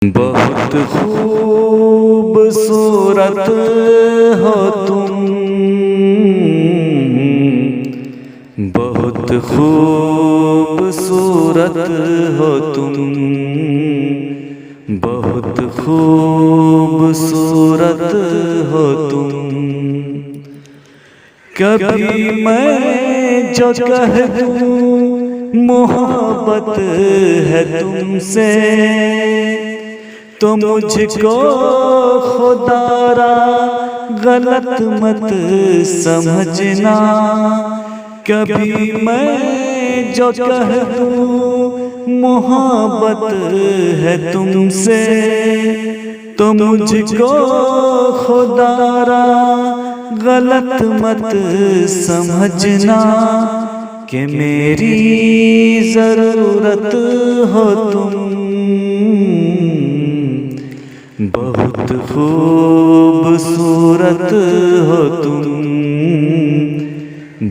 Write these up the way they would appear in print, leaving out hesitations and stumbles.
बहुत खूबसूरत हो तुम, बहुत खूबसूरत हो तुम, बहुत खूबसूरत हो तुम। कभी मैं जो कह दूं मोहब्बत है तुमसे, तो मुझको खुदारा गलत मत समझना। कभी मैं जो कह दूं मोहब्बत है तुमसे, तो मुझको खुदारा गलत मत समझना। कि मेरी ज़रूरत हो तुम, बहुत खूबसूरत हो तुम,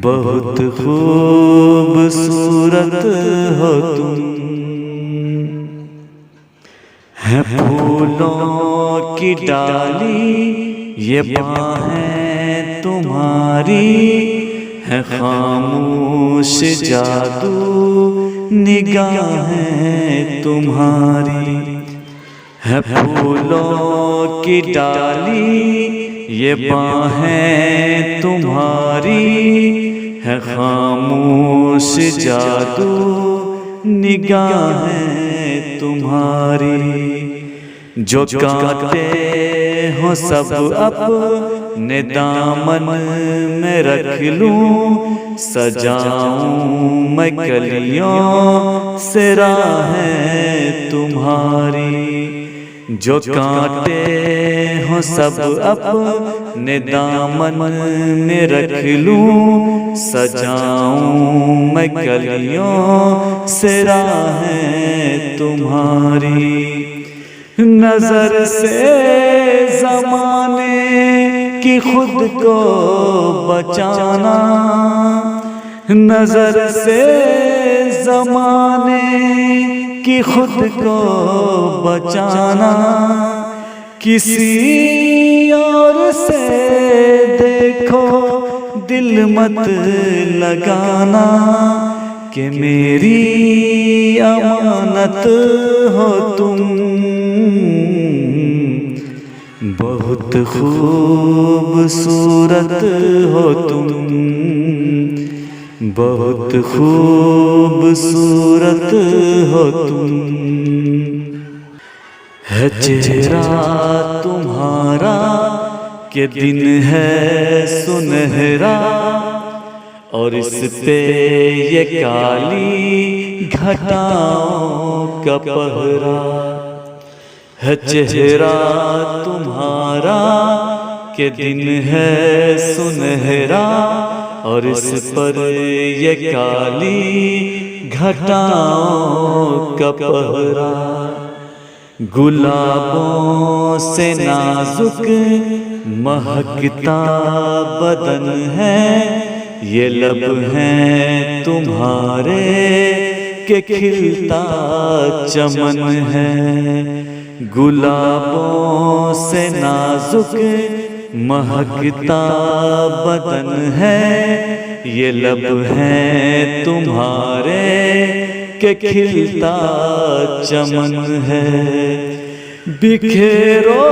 बहुत खूबसूरत हो तुम। है फूलों की डाली ये बाहें तुम्हारी, है खामोश जादू निगाहें तुम्हारी। है फूलों की डाली ये बाहें तुम्हारी, है खामोश जादू निगाहें तुम्हारी। जो काटे हो सब अपने दामन में रख लूं, सजाऊं मैं कलियों से राहें तुम्हारी। जो काटे हो सब अपने दामन में रख लूं, सजाऊं मैं कलियों से राहें तुम्हारी। नजर से ज़माने की खुद को बचाना, नजर से ज़माने की खुद को बचाना। किसी और से देखो दिल मत लगाना। कि मेरी अमानत हो तुम, बहुत खूबसूरत हो तुम, बहुत खूबसूरत हो तुम। है चेहरा तुम्हारा के दिन है सुनहरा, और इस पे ये काली घटाओं का पहरा। है चेहरा तुम्हारा के दिन है सुनहरा, और इस पर ये काली घटाओं का पहरा। गुलाबों से नाजुक महकता बदन है, ये लब हैं तुम्हारे के खिलता चमन है। गुलाबों से नाजुक महकता बदन है, ये लब हैं तुम्हारे के खिलता चमन है। बिखेरो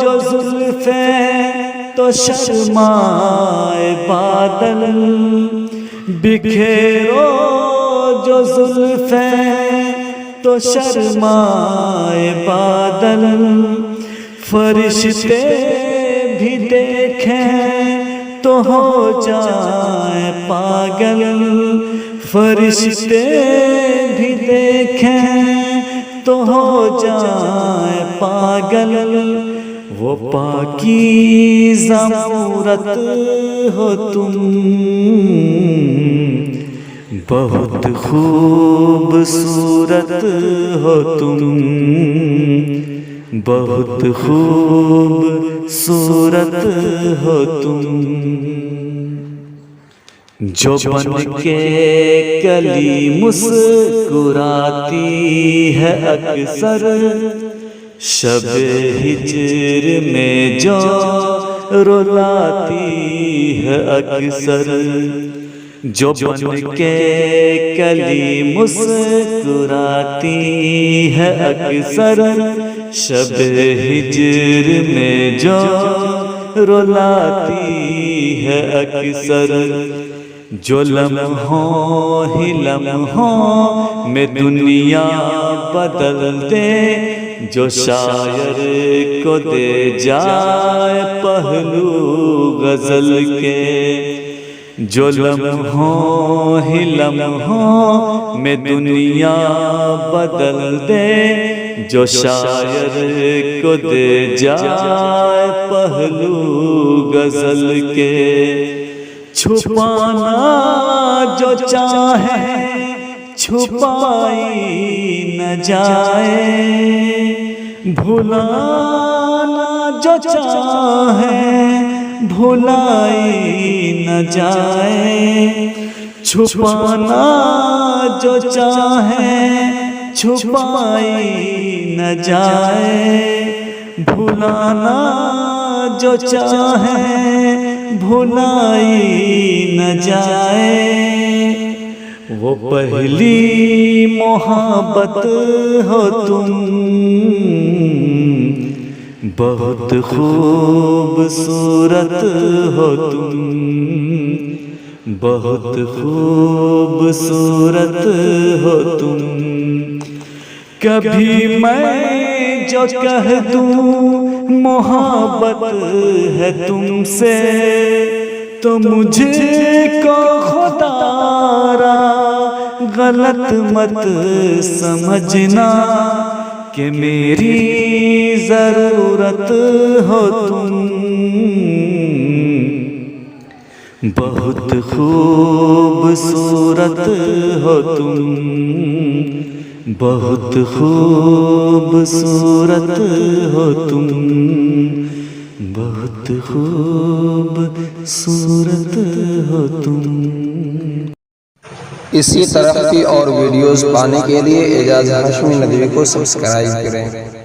जो जुल्फ़ें तो शर्माए बादल, बिखेरो जो जुल्फ़ें तो शर्माए बादल। फरिश्ते भी देखें तो हो जाए पागल, फरिश्ते भी देखें तो हो जाए पागल। वो पाकीज़ा मूरत हो तुम, बहुत खूबसूरत हो तुम, बहुत खूबसूरत हो तुम। जो बन के कली मुस्कुराती है अक्सर, शब हिजर में जो रुलाती है अक्सर, जो बन के कली मुस्कुराती है अक्सर। शब हिजर में जो रुलाती है अक्सर, जो लम्हों ही लम्हों में दुनिया बदल दे, जो शायर को दे जाए पहलू गजल के। जो लम्हों ही लम्हों में दुनिया बदल दे, जो शायर को दे जाए पहलू गजल के। छुपाना जो चाहे छुपाई न जाए, भुलाना जो चाहे भुलाई न जाए। छुपाना जो चाहे छुपाई न जाए, भुलाना जो चाहे भुलाई न जाए। वो पहली मोहब्बत हो तुम, बहुत खूबसूरत हो तुम, बहुत खूबसूरत हो तुम। कभी मैं जो कह दूं मोहब्बत है तुमसे, तो मुझे को खुदारा गलत मत समझना, कि मेरी ज़रूरत हो तुम। बहुत खूबसूरत हो तुम, बहुत खूबसूरत हो तुम, बहुत खूबसूरत हो तुम। इसी तरह की और वीडियोस पाने के लिए एजाज हाशमी नदवी को सब्सक्राइब करें।